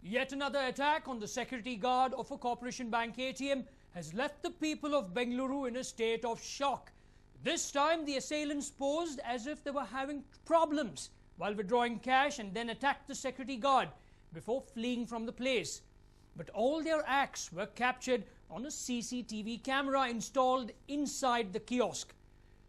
Yet another attack on the security guard of a corporation bank ATM has left the people of Bengaluru in a state of shock. This time the assailants posed as if they were having problems while withdrawing cash and then attacked the security guard before fleeing from the place. But all their acts were captured on a CCTV camera installed inside the kiosk.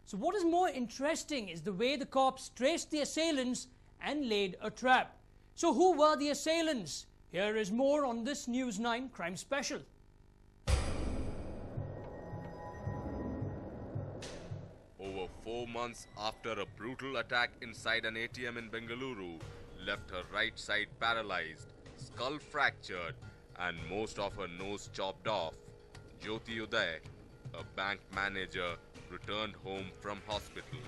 So what is more interesting is the way the cops traced the assailants and laid a trap. So who were the assailants? Here is more on this News 9 Crime Special. Over 4 months after a brutal attack inside an ATM in Bengaluru left her right side paralyzed, skull fractured and most of her nose chopped off, Jyoti Uday, a bank manager, returned home from hospital.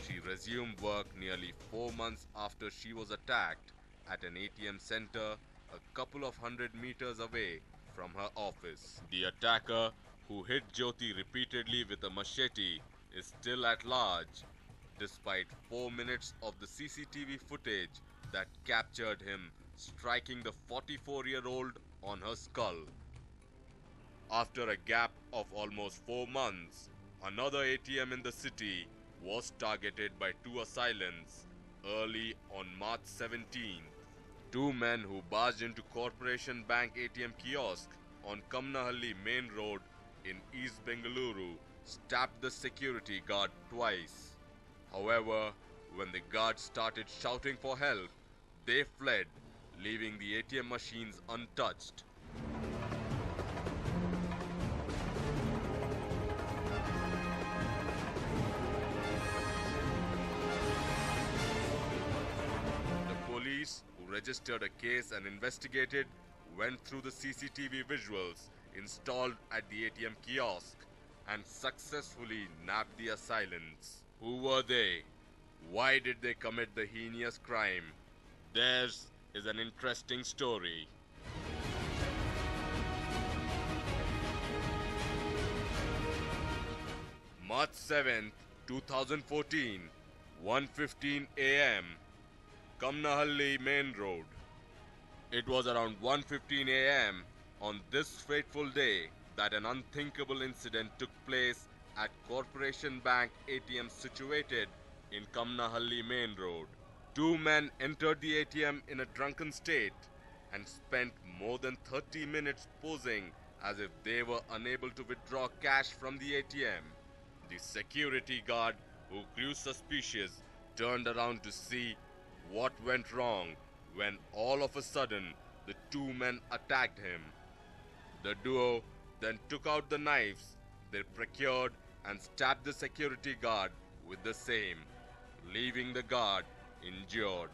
She resumed work nearly 4 months after she was attacked at an ATM center a couple of 100 meters away from her office. The attacker, who hit Jyoti repeatedly with a machete, is still at large, despite 4 minutes of the CCTV footage that captured him striking the 44-year-old on her skull. After a gap of almost 4 months, another ATM in the city was targeted by 2 assailants early on March 17. 2 men who barged into Corporation Bank ATM kiosk on Kamnahalli Main Road in East Bengaluru stabbed the security guard twice. However, when the guards started shouting for help, they fled, leaving the ATM machines untouched. The police, who registered a case and investigated, went through the CCTV visuals installed at the ATM kiosk and successfully nabbed the assailants. Who were they? Why did they commit the heinous crime? Theirs is an interesting story. March 7th, 2014, 1:15 a.m. Kamnahalli Main Road. It was around 1:15 a.m. on this fateful day that an unthinkable incident took place at Corporation Bank ATM situated in Kamnahalli Main Road. 2 men entered the ATM in a drunken state and spent more than 30 minutes posing as if they were unable to withdraw cash from the ATM. The security guard, who grew suspicious, turned around to see what went wrong when all of a sudden the 2 men attacked him. The duo then took out the knives they procured and stabbed the security guard with the same, leaving the guard injured.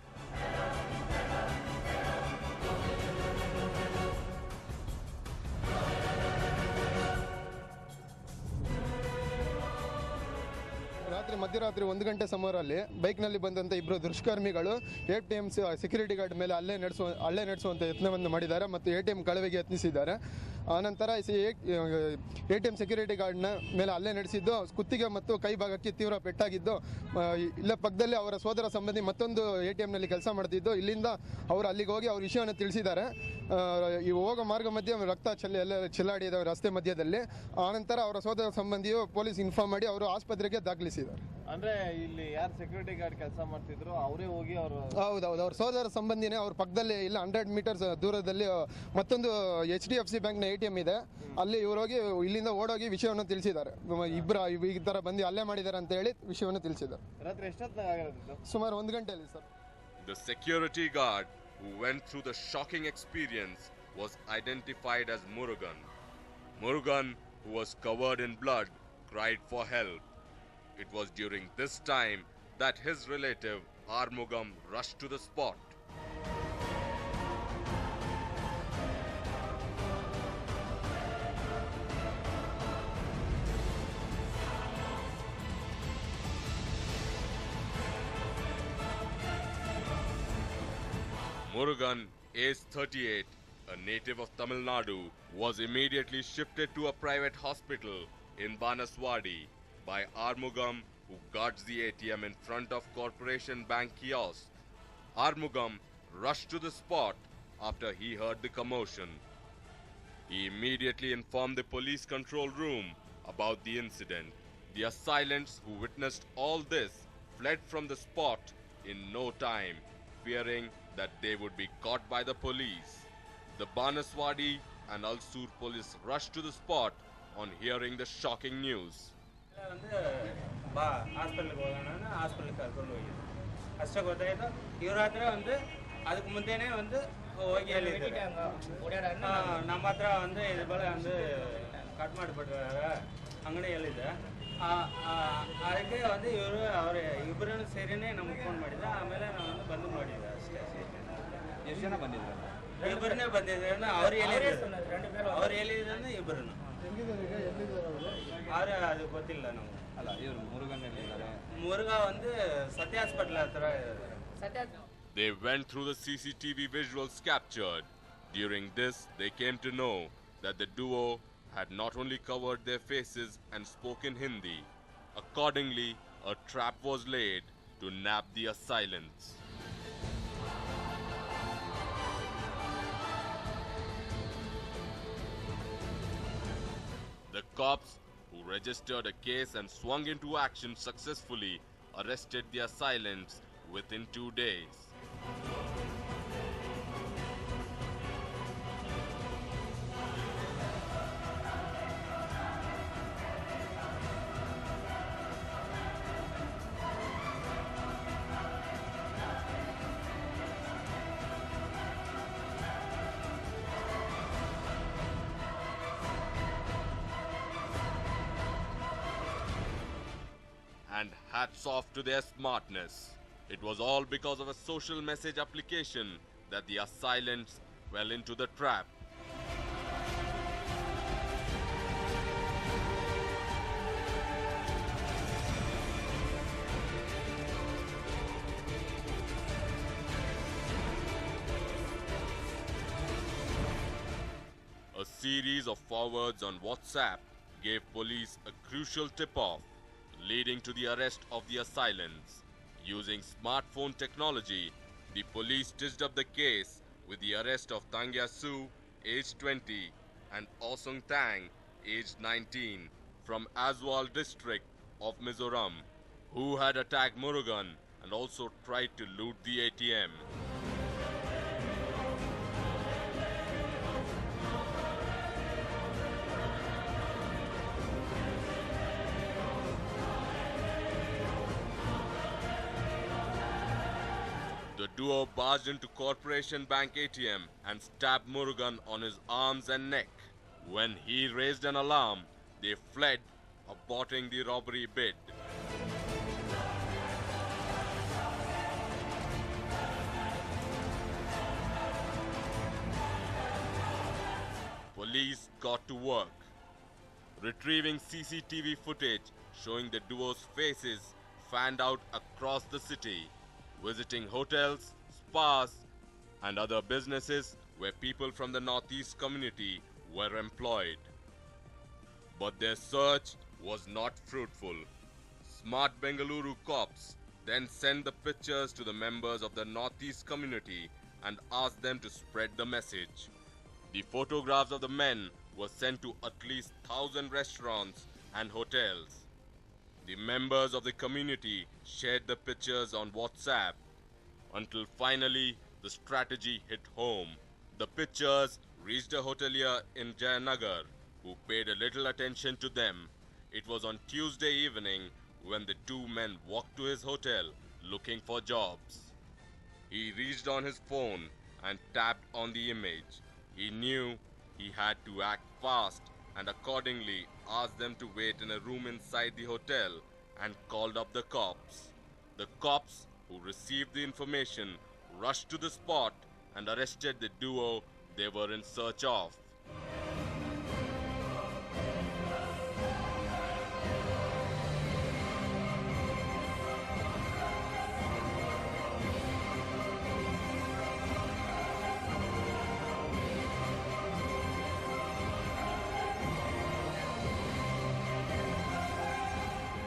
ಮಧ್ಯರಾತ್ರಿ 1 ಗಂಟೆ ಸಮಯದಲ್ಲಿ ಬೈಕ್ನಲ್ಲಿ ಬಂದಂಥ ಇಬ್ಬರು ದುಷ್ಕರ್ಮಿಗಳು ATM security guard ಮೇಲೆ ಹಲ್ಲೆ ನಡೆಸುವಂಥ ಯತ್ನವನ್ನು ಮಾಡಿದ್ದಾರೆ ಮತ್ತು ATM ಕಳವೆಗೆ ಯತ್ನಿಸಿದ್ದಾರೆ. ಆನಂತರ ATM ಸೆಕ್ಯೂರಿಟಿ ಗಾರ್ಡ್ನ ಮೇಲೆ ಹಲ್ಲೆ ನಡೆಸಿದ್ದು ಕುತ್ತಿಗೆ ಮತ್ತು ಕೈ ಭಾಗಕ್ಕೆ ತೀವ್ರ ಪೆಟ್ಟಾಗಿದ್ದು, ಇಲ್ಲೇ ಪಕ್ಕದಲ್ಲಿ ಅವರ ಸೋದರ ಸಂಬಂಧಿ ಮತ್ತೊಂದು ATMನಲ್ಲಿ ಕೆಲಸ ಮಾಡ್ತಿದ್ದು, ಇಲ್ಲಿಂದ ಅವರು ಅಲ್ಲಿಗೆ ಹೋಗಿ ಅವ್ರ ವಿಷಯವನ್ನು ತಿಳಿಸಿದ್ದಾರೆ. ಈ ಹೋಗೋ ಮಾರ್ಗ ಮಧ್ಯೆ ರಕ್ತ ಚೆಲ್ಲಾಡಿದ ರಸ್ತೆ ಮಧ್ಯದಲ್ಲಿ. ಆನಂತರ ಅವರ ಸೋದರ ಸಂಬಂಧಿಯು ಪೊಲೀಸ್ ಇನ್ಫಾರ್ಮ್ ಮಾಡಿ ಅವರು ಆಸ್ಪತ್ರೆಗೆ ದಾಖಲಿಸಿದ್ದಾರೆ. ಅಂದ್ರೆ ಇಲ್ಲಿ ಯಾರು ಸೆಕ್ಯೂರಿಟಿ ಗಾರ್ಡ್ ಕೆಲಸ ಮಾಡ್ತಿದ್ರು ಅವರೇ ಹೋಗಿ ಅವರು ಹೌದೌದು ಅವ್ರ ಸೋದರ ಸಂಬಂಧಿನೇ ಅವ್ರ ಪಕ್ಕದಲ್ಲಿ ಇಲ್ಲ 100 ಮೀಟರ್ಸ್ ದೂರದಲ್ಲಿ ಮತ್ತೊಂದು HDFC ಬ್ಯಾಂಕ್ನ ATM ಇದೆ, ಅಲ್ಲಿ ಇವರು ಹೋಗಿ ಇಲ್ಲಿಂದ ಓಡೋಗಿ ವಿಷಯವನ್ನು ತಿಳಿಸಿದ್ದಾರೆ. ಇಬ್ಬರು ಈ ತರ ಬಂದು ಹಲ್ಲೆ ಮಾಡಿದ್ದಾರೆ ಅಂತ ಹೇಳಿ ವಿಷಯವನ್ನು ತಿಳಿಸಿದ್ದಾರೆ. ರಾತ್ರಿ ಎಷ್ಟೊತ್ತಾಗಿರೋದು? ಸುಮಾರು 1 ಗಂಟೆಯಲ್ಲಿ sir. The security guard who went through the shocking experience was identified as Murugan. Murugan, who was covered in blood, cried for help. It was during this time that his relative Armugam rushed to the spot. Murugan, aged 38, a native of Tamil Nadu, was immediately shifted to a private hospital in Banaswadi by Armugam, who guards the ATM in front of Corporation Bank kiosk. Armugam rushed to the spot after he heard the commotion. He immediately informed the police control room about the incident. The assailants who witnessed all this fled from the spot in no time, fearing that they would be caught by the police. The Banaswadi and Alsur police rushed to the spot on hearing the shocking news. ಹಾಸ್ಪಿಟ್ಲಿಗೆ ಹೋಗೋಣ ಹಾಸ್ಪಿಟ್ಲಿಗೆ ಕರ್ಕೊಂಡು ಹೋಗಿದ್ದು ಅಷ್ಟೇ ಗೊತ್ತಾಯಿತು. ಇವ್ರ ಹತ್ರ ಅದಕ್ಕೆ ಮುಂದೆನೇ ಹೋಗಿ ಹೇಳಿದ್ದಾರೆ ನಮ್ಮ ಹತ್ರ ಇದು ಬೆಳೆ ಕಟ್ ಮಾಡಿಬಿಟ್ರೆ ಅಂಗಡಿ ಹೇಳಿದ್ದೆ. ಅದಕ್ಕೆ ಇವರು ಇಬ್ಬರನ್ನು ಸೇರಿನೇ ನಮ್ಗೆ ಫೋನ್ ಮಾಡಿದ್ದೆ. ಆಮೇಲೆ ನಾವು ಬಂದು ನೋಡಿದ್ದೆ ಅಷ್ಟೇ. ಎಷ್ಟು ಜನ ಬಂದಿದ್ರು? ಇಬ್ಬರನ್ನೇ ಬಂದಿದ್ದಾರೆ. ಅವ್ರು ಹೇಳಿದ್ರೆ ಇಬ್ಬರನ್ನು ಅದು ಗೊತ್ತಿಲ್ಲ ನಮ್ಗೆ. ಅಲ್ಲ ಇವರು ಮುರುಗನ್ ಎಲ್ಲಿದ್ದಾರೆ? ಮುರುಘಾ ಸತ್ಯ ಹಾಸ್ಪಿಟಲ್ ಹತ್ರ ಇದ್ದಾರೆ. They went through the CCTV visuals captured. During this, they came to know that the duo had not only covered their faces and spoken Hindi. Accordingly, a trap was laid to nab the assailants. The cops, who registered a case and swung into action successfully, arrested the assailants within 2 days. And hats off to their smartness. It was all because of a social message application that the assailants fell into the trap. A series of forwards on WhatsApp gave police a crucial tip-off, leading to the arrest of the assailants. Using smartphone technology, the police stitched up the case with the arrest of Tangya Su, aged 20, and Osung Tang, aged 19, from Aswal district of Mizoram, who had attacked Murugan and also tried to loot the ATM. The duo barged into Corporation Bank ATM and stabbed Murugan on his arms and neck. When he raised an alarm, they fled, aborting the robbery bid. Police got to work, retrieving CCTV footage showing the duo's faces fanned out across the city, visiting hotels, spas, and other businesses where people from the Northeast community were employed. But their search was not fruitful. Smart Bengaluru cops then sent the pictures to the members of the Northeast community and asked them to spread the message. The photographs of the men were sent to at least 1,000 restaurants and hotels. The members of the community shared the pictures on WhatsApp until finally the strategy hit home. The pictures reached a hotelier in Jayanagar who paid a little attention to them. It was on Tuesday evening when the two men walked to his hotel looking for jobs. He reached on his phone and tapped on the image. He knew he had to act fast and accordingly asked them to wait in a room inside the hotel and called up the cops. The cops, who received the information, rushed to the spot and arrested the duo they were in search of.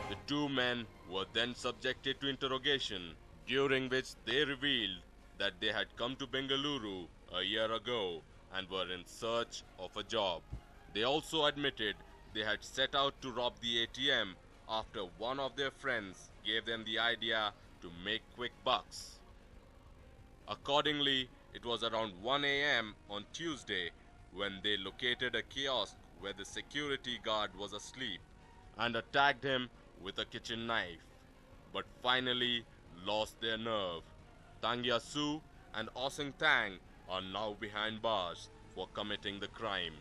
The two men were then subjected to interrogation, during which they revealed that they had come to Bengaluru a year ago and were in search of a job. They also admitted they had set out to rob the ATM after one of their friends gave them the idea to make quick bucks. Accordingly, it was around 1 a.m. on Tuesday when they located a kiosk where the security guard was asleep and attacked him with a kitchen knife, but finally lost their nerve. Tangya Su and Osing Tang are now behind bars for committing the crime.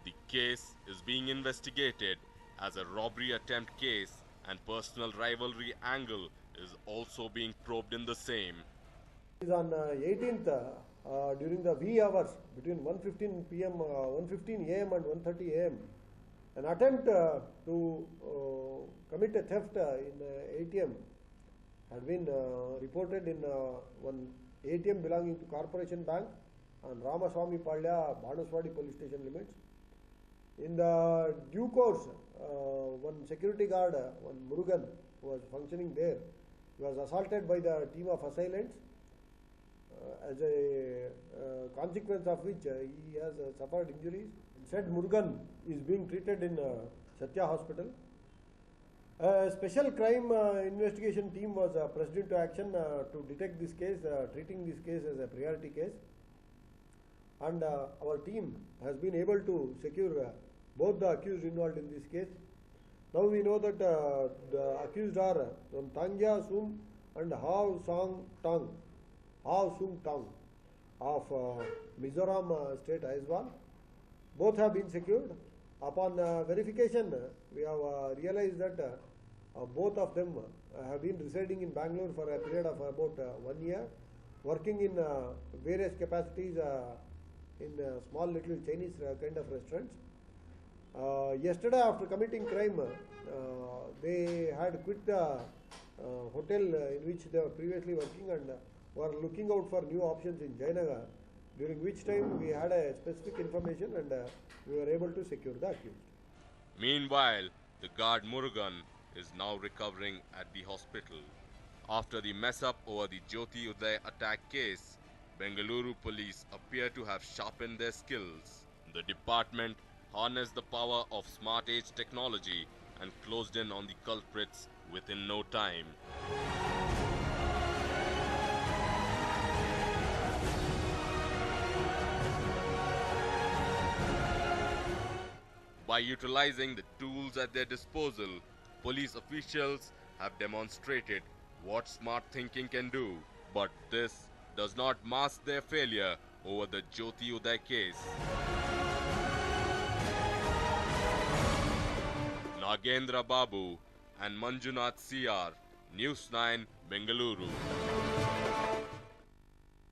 The case is being investigated as a robbery attempt case, and personal rivalry angle is also being probed in the same. Is on 18th during the wee hours between 1:15 p.m., 1:15 a.m. and 1:30 a.m. An attempt to commit a theft in ATM had been reported in one ATM belonging to Corporation Bank on Ramaswamy Palya, Bhanuswadi Police Station limits. In the due course, one security guard, one Murugan, who was functioning there, was assaulted by the team of assailants. As a consequence of which he has suffered injuries. Said Murugan is being treated in Satya Hospital. A special crime investigation team was pressed into action to detect this case, treating this case as a priority case. And our team has been able to secure both the accused involved in this case. Now we know that the accused are Tangya Sum and Hao Sung Tang of Mizoram State Aizawl. Both have been secured. Upon verification, we have realized that both of them have been residing in Bangalore for a period of about 1 year, working in various capacities in small little Chinese kind of restaurants. Yesterday, after committing crime, they had quit the hotel in which they were previously working and were looking out for new options in Jayanagar, during which time we had a specific information and we were able to secure the accused. Meanwhile, the guard Murugan is now recovering at the hospital. After the mess up over the Jyoti Uday attack case, Bengaluru police appear to have sharpened their skills. The department harnessed the power of smart age technology and closed in on the culprits within no time. By utilizing the tools at their disposal, police officials have demonstrated what smart thinking can do. But this does not mask their failure over the Jyoti Uday case. Nagendra Babu and Manjunath CR, News 9, Bengaluru.